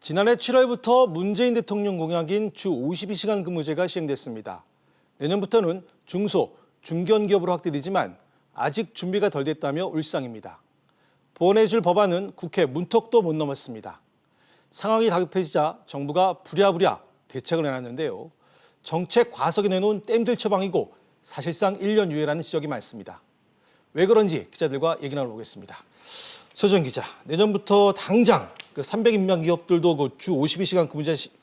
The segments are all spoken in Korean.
지난해 7월부터 문재인 대통령 공약인 주 52시간 근무제가 시행됐습니다. 내년부터는 중소, 중견기업으로 확대되지만 아직 준비가 덜 됐다며 울상입니다. 보완해줄 법안은 국회 문턱도 못 넘었습니다. 상황이 다급해지자 정부가 부랴부랴 대책을 내놨는데요. 정책 과석에 내놓은 땜들 처방이고 사실상 1년 유예라는 지적이 많습니다. 왜 그런지 기자들과 얘기 나눠보겠습니다. 서정 기자, 내년부터 당장 300인명 기업들도 주 52시간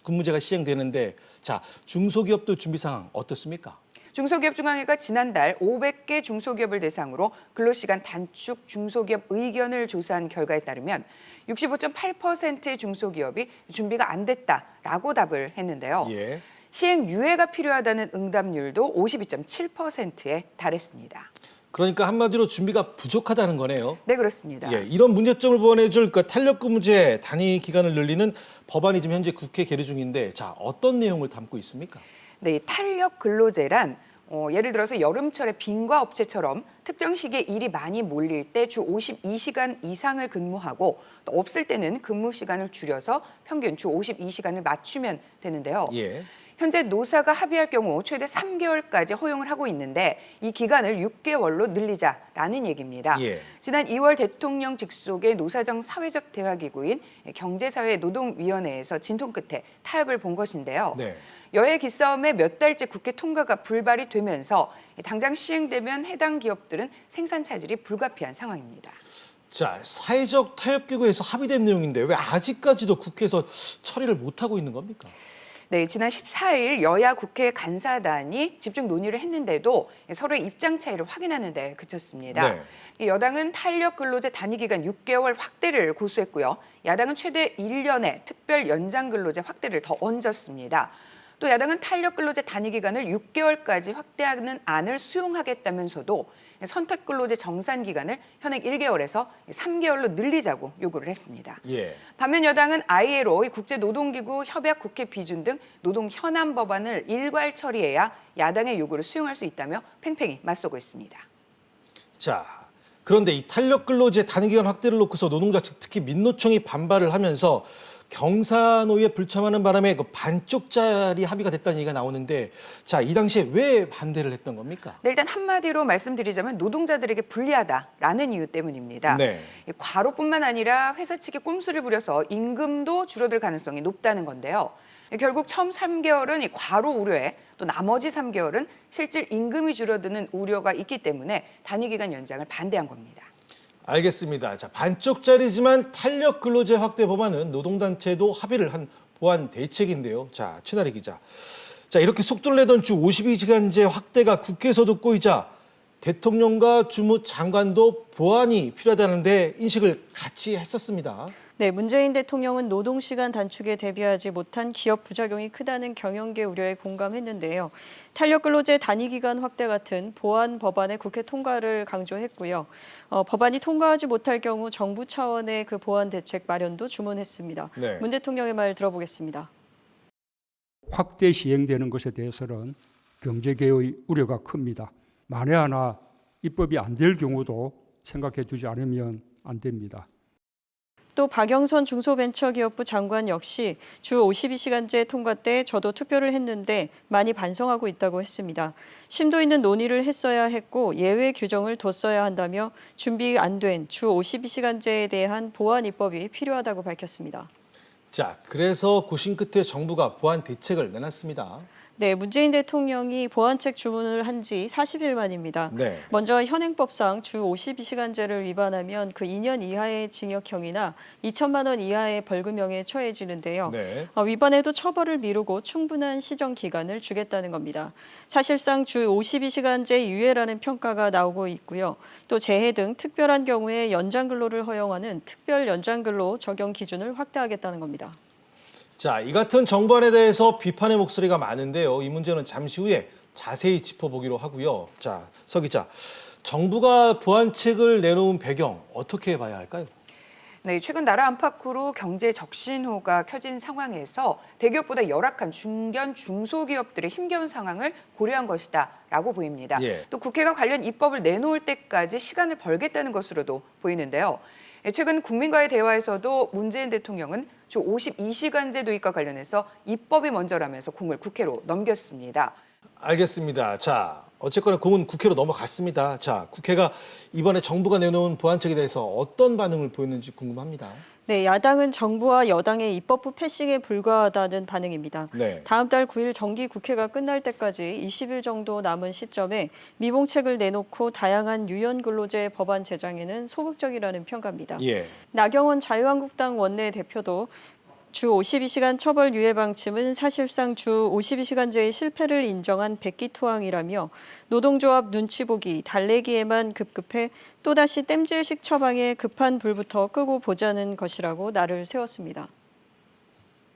근무제가 시행되는데, 자, 중소기업들 준비 상황 어떻습니까? 중소기업중앙회가 지난달 500개 중소기업을 대상으로 근로시간 단축 중소기업 의견을 조사한 결과에 따르면 65.8%의 중소기업이 준비가 안 됐다라고 답을 했는데요. 예. 시행 유예가 필요하다는 응답률도 52.7%에 달했습니다. 그러니까 한마디로 준비가 부족하다는 거네요. 네, 그렇습니다. 예, 이런 문제점을 보완해줄 탄력근무제 단위 기간을 늘리는 법안이 지금 현재 국회 계류 중인데, 자, 어떤 내용을 담고 있습니까? 네, 이 탄력 근로제란 예를 들어서 여름철에 빈과 업체처럼 특정 시기에 일이 많이 몰릴 때 주 52시간 이상을 근무하고 또 없을 때는 근무 시간을 줄여서 평균 주 52시간을 맞추면 되는데요. 예. 현재 노사가 합의할 경우 최대 3개월까지 허용을 하고 있는데 이 기간을 6개월로 늘리자라는 얘기입니다. 예. 지난 2월 대통령 직속의 노사정 사회적 대화기구인 경제사회노동위원회에서 진통 끝에 타협을 본 것인데요. 네. 여야 기싸움에 몇 달째 국회 통과가 불발이 되면서 당장 시행되면 해당 기업들은 생산 차질이 불가피한 상황입니다. 자, 사회적 타협기구에서 합의된 내용인데 왜 아직까지도 국회에서 처리를 못하고 있는 겁니까? 네, 지난 14일 여야 국회 간사단이 집중 논의를 했는데도 서로의 입장 차이를 확인하는 데 그쳤습니다. 네. 여당은 탄력 근로제 단위 기간 6개월 확대를 고수했고요. 야당은 최대 1년의 특별 연장 근로제 확대를 더 얹었습니다. 또 야당은 탄력 근로제 단위 기간을 6개월까지 확대하는 안을 수용하겠다면서도 선택 근로제 정산 기간을 현행 1개월에서 3개월로 늘리자고 요구를 했습니다. 예. 반면 여당은 ILO, 국제노동기구 협약 국회 비준 등 노동 현안 법안을 일괄 처리해야 야당의 요구를 수용할 수 있다며 팽팽히 맞서고 있습니다. 자, 그런데 이 탄력 근로제 단위 기간 확대를 놓고서 노동자 측 특히 민노총이 반발을 하면서 경사노위에 불참하는 바람에 반쪽짜리 합의가 됐다는 얘기가 나오는데, 자, 이 당시에 왜 반대를 했던 겁니까? 네, 일단 한마디로 말씀드리자면 노동자들에게 불리하다라는 이유 때문입니다. 네. 과로뿐만 아니라 회사 측이 꼼수를 부려서 임금도 줄어들 가능성이 높다는 건데요. 결국 처음 3개월은 과로 우려에 또 나머지 3개월은 실질 임금이 줄어드는 우려가 있기 때문에 단위 기간 연장을 반대한 겁니다. 알겠습니다. 자, 반쪽짜리지만 탄력 근로제 확대 법안은 노동단체도 합의를 한 보완 대책인데요. 자, 최다리 기자. 자, 이렇게 속도를 내던 주 52시간제 확대가 국회에서도 꼬이자 대통령과 주무장관도 보완이 필요하다는데 인식을 같이 했었습니다. 네, 문재인 대통령은 노동시간 단축에 대비하지 못한 기업 부작용이 크다는 경영계 우려에 공감했는데요. 탄력근로제 단위기간 확대 같은 보완 법안의 국회 통과를 강조했고요. 법안이 통과하지 못할 경우 정부 차원의 그 보완 대책 마련도 주문했습니다. 네. 문 대통령의 말 들어보겠습니다. 확대 시행되는 것에 대해서는 경제계의 우려가 큽니다. 만에 하나 입법이 안 될 경우도 생각해 두지 않으면 안 됩니다. 또 박영선 중소벤처기업부 장관 역시 주 52시간제 통과 때 저도 투표를 했는데 많이 반성하고 있다고 했습니다. 심도 있는 논의를 했어야 했고 예외 규정을 뒀어야 한다며 준비 안 된 주 52시간제에 대한 보완 입법이 필요하다고 밝혔습니다. 자, 그래서 고심 끝에 정부가 보완 대책을 내놨습니다. 네, 문재인 대통령이 보완책 주문을 한 지 40일 만입니다. 네. 먼저 현행법상 주 52시간제를 위반하면 그 2년 이하의 징역형이나 2천만 원 이하의 벌금형에 처해지는데요. 네. 위반에도 처벌을 미루고 충분한 시정 기간을 주겠다는 겁니다. 사실상 주 52시간제 유예라는 평가가 나오고 있고요. 또 재해 등 특별한 경우에 연장 근로를 허용하는 특별 연장 근로 적용 기준을 확대하겠다는 겁니다. 자, 이 같은 정부안에 대해서 비판의 목소리가 많은데요. 이 문제는 잠시 후에 자세히 짚어보기로 하고요. 자, 서 기자, 정부가 보완책을 내놓은 배경 어떻게 봐야 할까요? 네, 최근 나라 안팎으로 경제 적신호가 켜진 상황에서 대기업보다 열악한 중견 중소기업들의 힘겨운 상황을 고려한 것이다라고 보입니다. 예. 또 국회가 관련 입법을 내놓을 때까지 시간을 벌겠다는 것으로도 보이는데요. 최근 국민과의 대화에서도 문재인 대통령은 주 52시간제 도입과 관련해서 입법이 먼저라면서 공을 국회로 넘겼습니다. 알겠습니다. 자, 어쨌거나 공은 국회로 넘어갔습니다. 자, 국회가 이번에 정부가 내놓은 보완책에 대해서 어떤 반응을 보였는지 궁금합니다. 네, 야당은 정부와 여당의 입법부 패싱에 불과하다는 반응입니다. 네. 다음 달 9일 정기 국회가 끝날 때까지 20일 정도 남은 시점에 미봉책을 내놓고 다양한 유연근로제 법안 제정에는 소극적이라는 평가입니다. 예. 나경원 자유한국당 원내대표도 주 52시간 처벌 유예 방침은 사실상 주 52시간제의 실패를 인정한 백기투항이라며 노동조합 눈치 보기, 달래기에만 급급해 또다시 땜질식 처방에 급한 불부터 끄고 보자는 것이라고 날을 세웠습니다.